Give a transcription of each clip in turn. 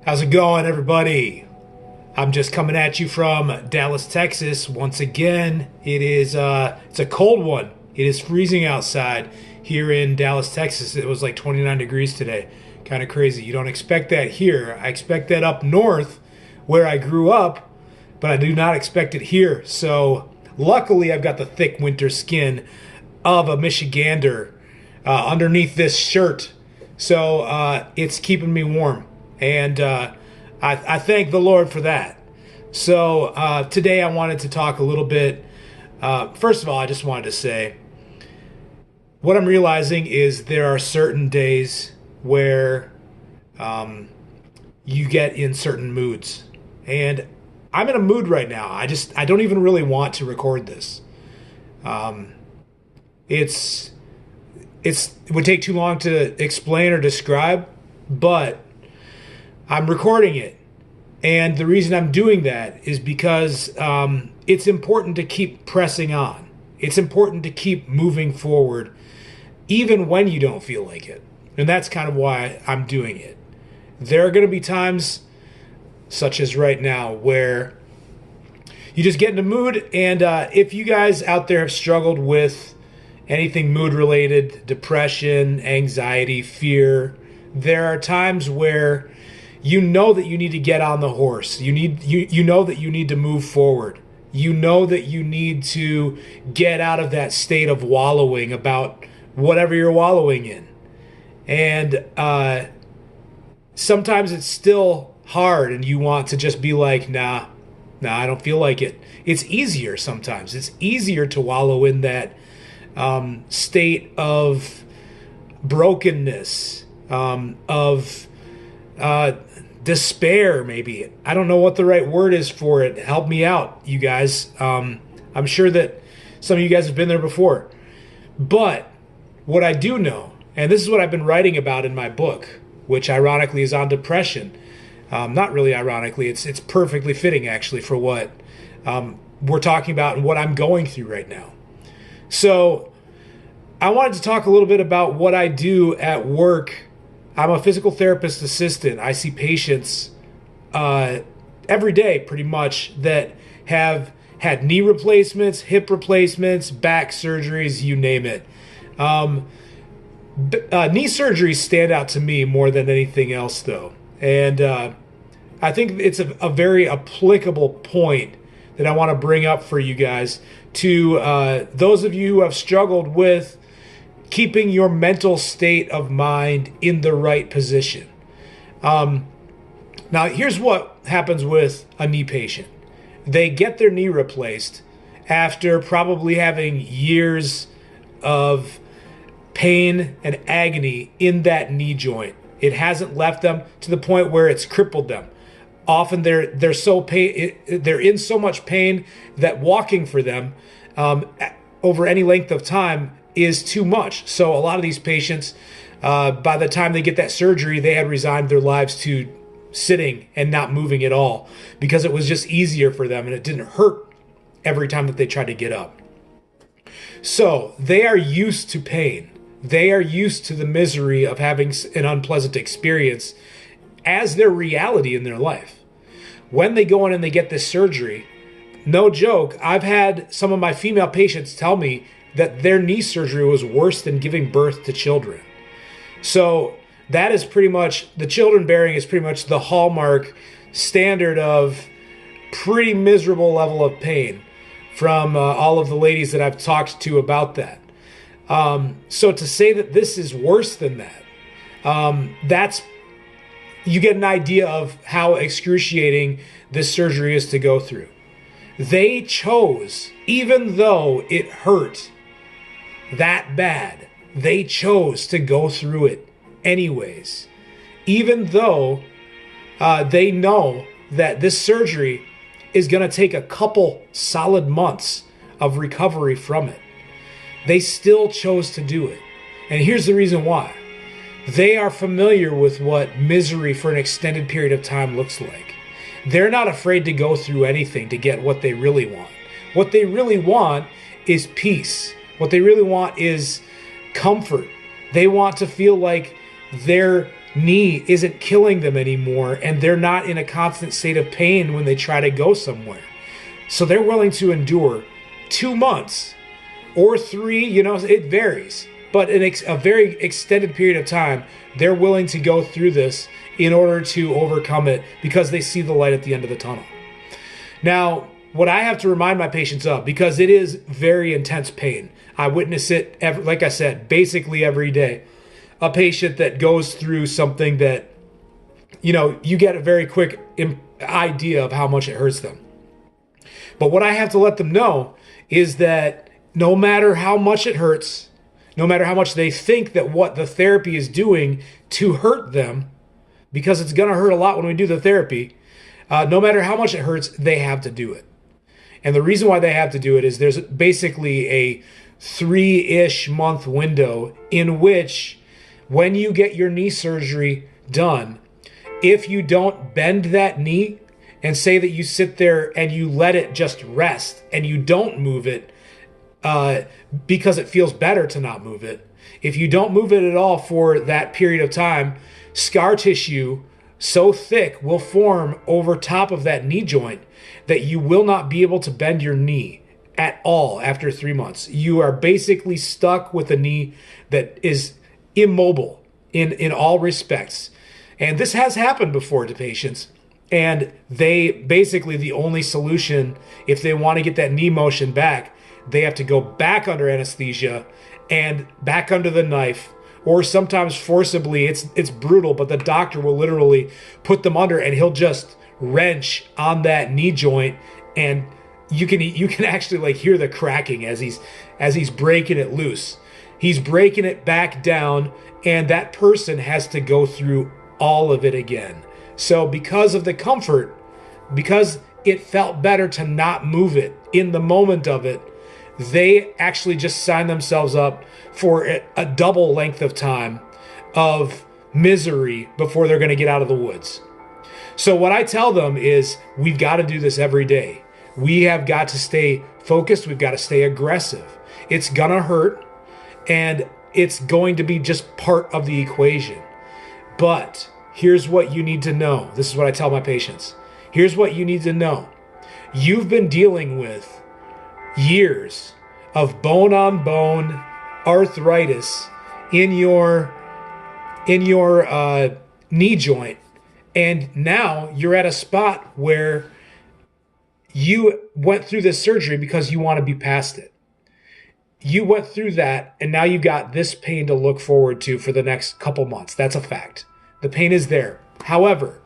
How's it going, everybody? I'm just coming at you from Dallas, Texas. Once again, it's a cold one. It is freezing outside here in Dallas, Texas. It was like 29 degrees today. Kind of crazy. You don't expect that here. I expect that up north where I grew up, but I do not expect it here. So, luckily, I've got the thick winter skin of a Michigander underneath this shirt. So, it's keeping me warm. And I thank the Lord for that. So today I wanted to talk a little bit. First of all, I just wanted to say what I'm realizing is there are certain days where you get in certain moods. And I'm in a mood right now. I don't even really want to record this. It would take too long to explain or describe, but I'm recording it. And the reason I'm doing that is because it's important to keep pressing on. It's important to keep moving forward, even when you don't feel like it. And that's kind of why I'm doing it. There are going to be times, such as right now, where you just get in a mood. And if you guys out there have struggled with anything mood related, depression, anxiety, fear, there are times where you know that you need to get on the horse. You know that you need to move forward. You know that you need to get out of that state of wallowing about whatever you're wallowing in. And sometimes it's still hard and you want to just be like, nah, I don't feel like it. It's easier sometimes. It's easier to wallow in that state of brokenness, of despair, maybe. I don't know what the right word is for it. Help me out, you guys. I'm sure that some of you guys have been there before. But what I do know, and this is what I've been writing about in my book, which ironically is on depression. Not really ironically, it's perfectly fitting actually for what we're talking about and what I'm going through right now. So I wanted to talk a little bit about what I do at work. I'm a physical therapist assistant. I see patients every day pretty much that have had knee replacements, hip replacements, back surgeries, you name it. Knee surgeries stand out to me more than anything else, though. And I think it's a very applicable point that I want to bring up for you guys to those of you who have struggled with keeping your mental state of mind in the right position. Now, here's what happens with a knee patient. They get their knee replaced after probably having years of pain and agony in that knee joint. It hasn't left them to the point where it's crippled them. Often they're in so much pain that walking for them over any length of time is too much. So a lot of these patients, by the time they get that surgery, they had resigned their lives to sitting and not moving at all because it was just easier for them and it didn't hurt every time that they tried to get up. So they are used to pain. They are used to the misery of having an unpleasant experience as their reality in their life. When they go in and they get this surgery, no joke, I've had some of my female patients tell me that their knee surgery was worse than giving birth to children. So that is pretty much, the children bearing is pretty much the hallmark standard of pretty miserable level of pain from all of the ladies that I've talked to about that. So to say that this is worse than that, that's, you get an idea of how excruciating this surgery is to go through. They chose, even though it hurt that bad, they chose to go through it anyways. Even though they know that this surgery is going to take a couple solid months of recovery from it. They still chose to do it. And here's the reason why. They are familiar with what misery for an extended period of time looks like. They're not afraid to go through anything to get what they really want. What they really want is peace. What they really want is comfort. They want to feel like their knee isn't killing them anymore, and they're not in a constant state of pain when they try to go somewhere. So they're willing to endure 2 months or 3, it varies, but in a very extended period of time, they're willing to go through this in order to overcome it because they see the light at the end of the tunnel. Now, what I have to remind my patients of, because it is very intense pain, I witness it, like I said, basically every day. A patient that goes through something that, you get a very quick idea of how much it hurts them. But what I have to let them know is that no matter how much it hurts, no matter how much they think that what the therapy is doing to hurt them, because it's going to hurt a lot when we do the therapy, no matter how much it hurts, they have to do it. And the reason why they have to do it is there's basically a 3-ish month window in which, when you get your knee surgery done, if you don't bend that knee and say that you sit there and you let it just rest and you don't move it because it feels better to not move it, if you don't move it at all for that period of time, scar tissue so thick will form over top of that knee joint that you will not be able to bend your knee at all after 3 months. You are basically stuck with a knee that is immobile in all respects. And this has happened before to patients. And they basically, the only solution, if they want to get that knee motion back, they have to go back under anesthesia and back under the knife, or sometimes forcibly. It's brutal, but the doctor will literally put them under and he'll just wrench on that knee joint, and you can actually hear the cracking as he's breaking it loose. He's breaking it back down, and that person has to go through all of it again. So because of the comfort, because it felt better to not move it in the moment of it, they actually just sign themselves up for a double length of time of misery before they're going to get out of the woods. So what I tell them is, we've got to do this every day. We have got to stay focused. We've got to stay aggressive. It's going to hurt, and it's going to be just part of the equation. But here's what you need to know. This is what I tell my patients. Here's what you need to know. You've been dealing with years of bone-on-bone arthritis in your knee joint, and now you're at a spot where you went through this surgery because you want to be past it. You went through that, and now you've got this pain to look forward to for the next couple months. That's a fact. The pain is there. However,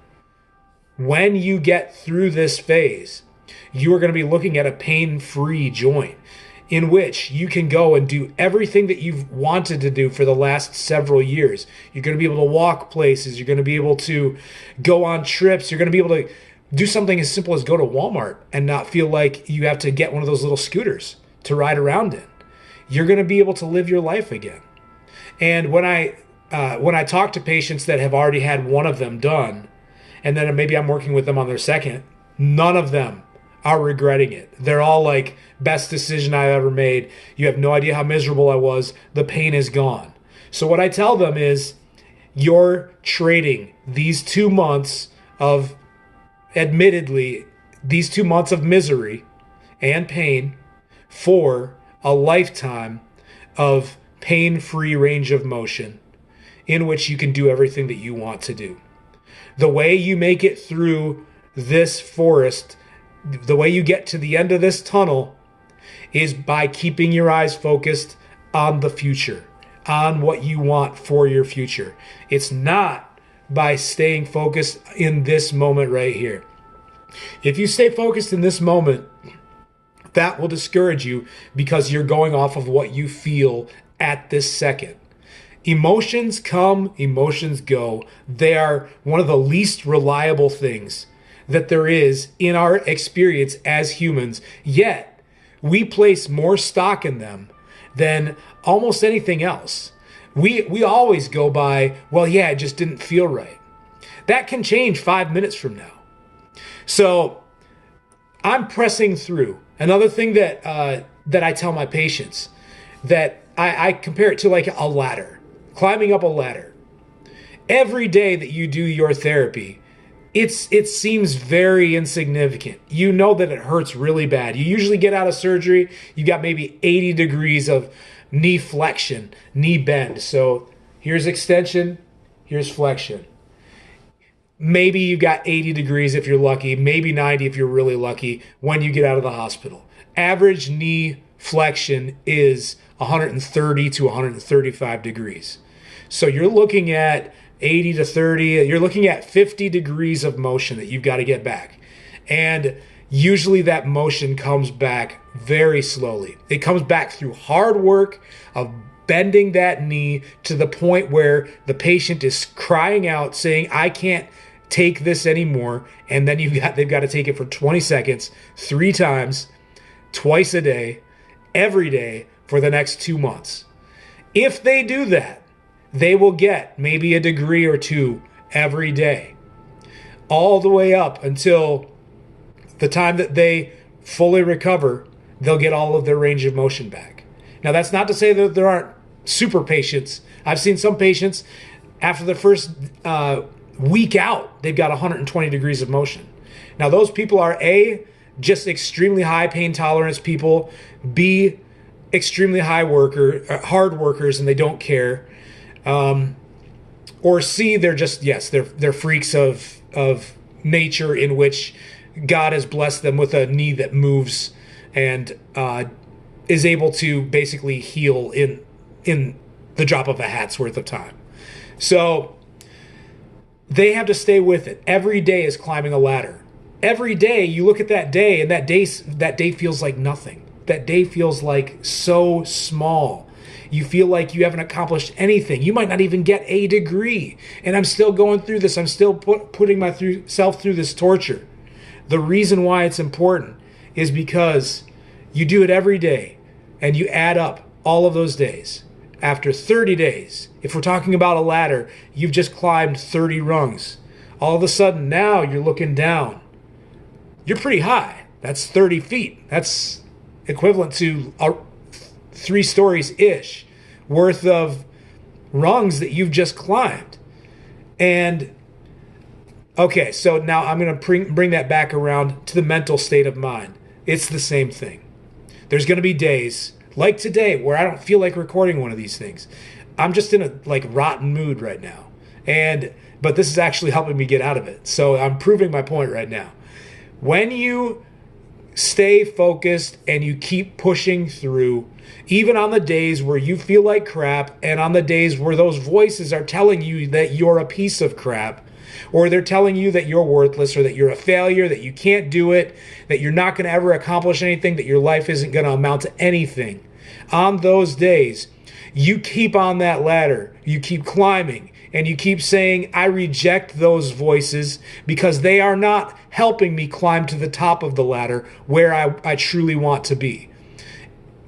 when you get through this phase, you are going to be looking at a pain-free joint in which you can go and do everything that you've wanted to do for the last several years. You're going to be able to walk places. You're going to be able to go on trips. You're going to be able to do something as simple as go to Walmart and not feel like you have to get one of those little scooters to ride around in. You're going to be able to live your life again. And when I talk to patients that have already had one of them done, and then maybe I'm working with them on their second, none of them are regretting it. They're all like, best decision I ever made. You have no idea how miserable I was. The pain is gone. So what I tell them is, you're trading these 2 months of, admittedly, these 2 months of misery and pain for a lifetime of pain-free range of motion in which you can do everything that you want to do. The way you make it through this forest, the way you get to the end of this tunnel, is by keeping your eyes focused on the future, on what you want for your future. It's not by staying focused in this moment right here. If you stay focused in this moment, that will discourage you because you're going off of what you feel at this second. Emotions come, emotions go. They are one of the least reliable things that there is in our experience as humans, yet we place more stock in them than almost anything else. We always go by, well, yeah, it just didn't feel right. That can change 5 minutes from now. So I'm pressing through. Another thing that I tell my patients, that I compare it to like a ladder, climbing up a ladder. every day that you do your therapy, it seems very insignificant. You know that it hurts really bad. You usually get out of surgery, you got maybe 80 degrees of knee flexion, knee bend. So here's extension, here's flexion. Maybe you got 80 degrees if you're lucky, maybe 90 if you're really lucky when you get out of the hospital. Average knee flexion is 130 to 135 degrees. So you're looking at 80 to 30, you're looking at 50 degrees of motion that you've got to get back. And usually that motion comes back very slowly. It comes back through hard work of bending that knee to the point where the patient is crying out saying, I can't take this anymore. And then they've got to take it for 20 seconds, 3 times, twice a day, every day for the next 2 months. If they do that, they will get maybe a degree or 2 every day, all the way up until the time that they fully recover. They'll get all of their range of motion back. Now, that's not to say that there aren't super patients. I've seen some patients, after the first week out, they've got 120 degrees of motion. Now, those people are A, just extremely high pain tolerance people, B, extremely hard workers, and they don't care. Or C, they're just, yes, they're freaks of nature, in which God has blessed them with a knee that moves and is able to basically heal in the drop of a hat's worth of time. So they have to stay with it. Every day is climbing a ladder. Every day you look at that day, and that day feels like nothing. That day feels like so small. You feel like you haven't accomplished anything. You might not even get a degree. And I'm still going through this. I'm still putting myself through this torture. The reason why it's important is because you do it every day, and you add up all of those days. After 30 days, if we're talking about a ladder, you've just climbed 30 rungs. All of a sudden, now you're looking down. You're pretty high. That's 30 feet. That's equivalent to 3 stories-ish worth of rungs that you've just climbed. And okay, so now I'm going to bring that back around to the mental state of mind. It's the same thing. There's going to be days like today where I don't feel like recording one of these things. I'm just in a rotten mood right now. But this is actually helping me get out of it. So I'm proving my point right now. When you stay focused and you keep pushing through, even on the days where you feel like crap, and on the days where those voices are telling you that you're a piece of crap, or they're telling you that you're worthless, or that you're a failure, that you can't do it, that you're not going to ever accomplish anything, that your life isn't going to amount to anything. On those days, you keep on that ladder, you keep climbing, and you keep saying, I reject those voices because they are not helping me climb to the top of the ladder where I truly want to be.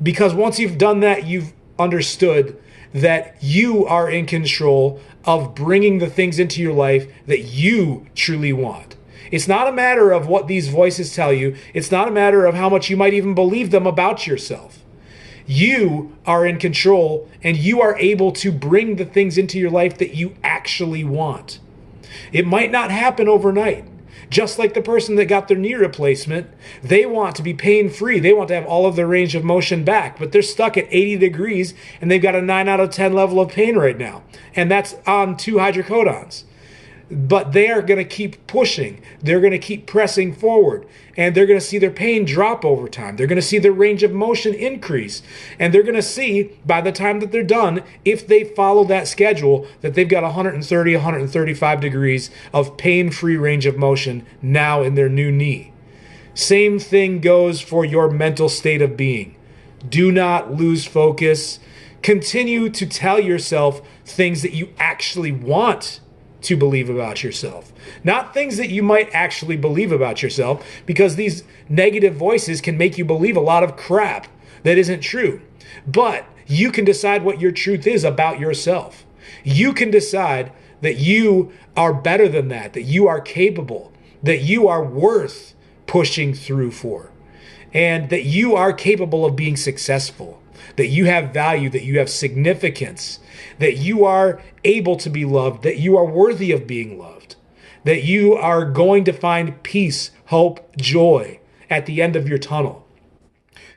Because once you've done that, you've understood that you are in control of bringing the things into your life that you truly want. It's not a matter of what these voices tell you. It's not a matter of how much you might even believe them about yourself. You are in control, and you are able to bring the things into your life that you actually want. It might not happen overnight. Just like the person that got their knee replacement, they want to be pain-free. They want to have all of their range of motion back, but they're stuck at 80 degrees, and they've got a 9 out of 10 level of pain right now. And that's on 2 hydrocodons. But they are going to keep pushing. They're going to keep pressing forward. And they're going to see their pain drop over time. They're going to see their range of motion increase. And they're going to see, by the time that they're done, if they follow that schedule, that they've got 130, 135 degrees of pain-free range of motion now in their new knee. Same thing goes for your mental state of being. Do not lose focus. Continue to tell yourself things that you actually want to believe about yourself. Not things that you might actually believe about yourself, because these negative voices can make you believe a lot of crap that isn't true. But you can decide what your truth is about yourself. You can decide that you are better than that you are capable, that you are worth pushing through for, and that you are capable of being successful, that you have value, that you have significance, that you are able to be loved, that you are worthy of being loved, that you are going to find peace, hope, joy at the end of your tunnel.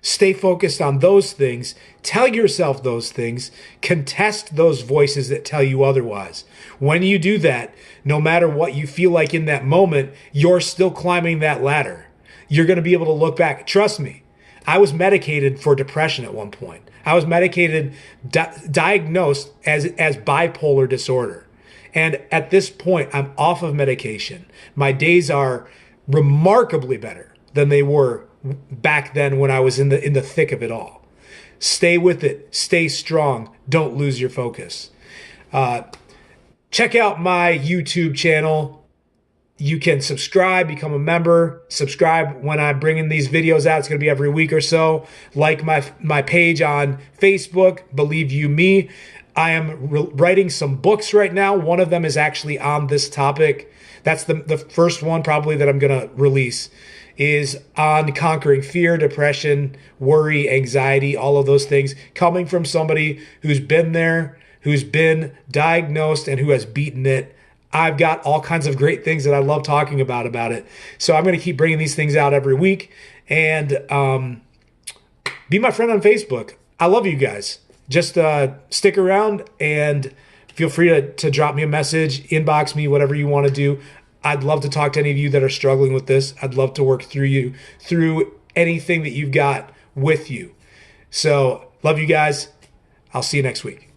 Stay focused on those things. Tell yourself those things. Contest those voices that tell you otherwise. When you do that, no matter what you feel like in that moment, you're still climbing that ladder. You're going to be able to look back. Trust me, I was medicated for depression at one point. I was medicated, diagnosed as bipolar disorder. And at this point, I'm off of medication. My days are remarkably better than they were back then when I was in the thick of it all. Stay with it. Stay strong. Don't lose your focus. Check out my YouTube channel. You can subscribe, become a member. Subscribe when I'm bringing these videos out. It's going to be every week or so. Like my page on Facebook, Believe You Me. I am writing some books right now. One of them is actually on this topic. That's the first one probably that I'm going to release, is on conquering fear, depression, worry, anxiety, all of those things, coming from somebody who's been there, who's been diagnosed, and who has beaten it. I've got all kinds of great things that I love talking about it. So I'm going to keep bringing these things out every week. And be my friend on Facebook. I love you guys. Just stick around and feel free to drop me a message, inbox me, whatever you want to do. I'd love to talk to any of you that are struggling with this. I'd love to work through anything that you've got with you. So love you guys. I'll see you next week.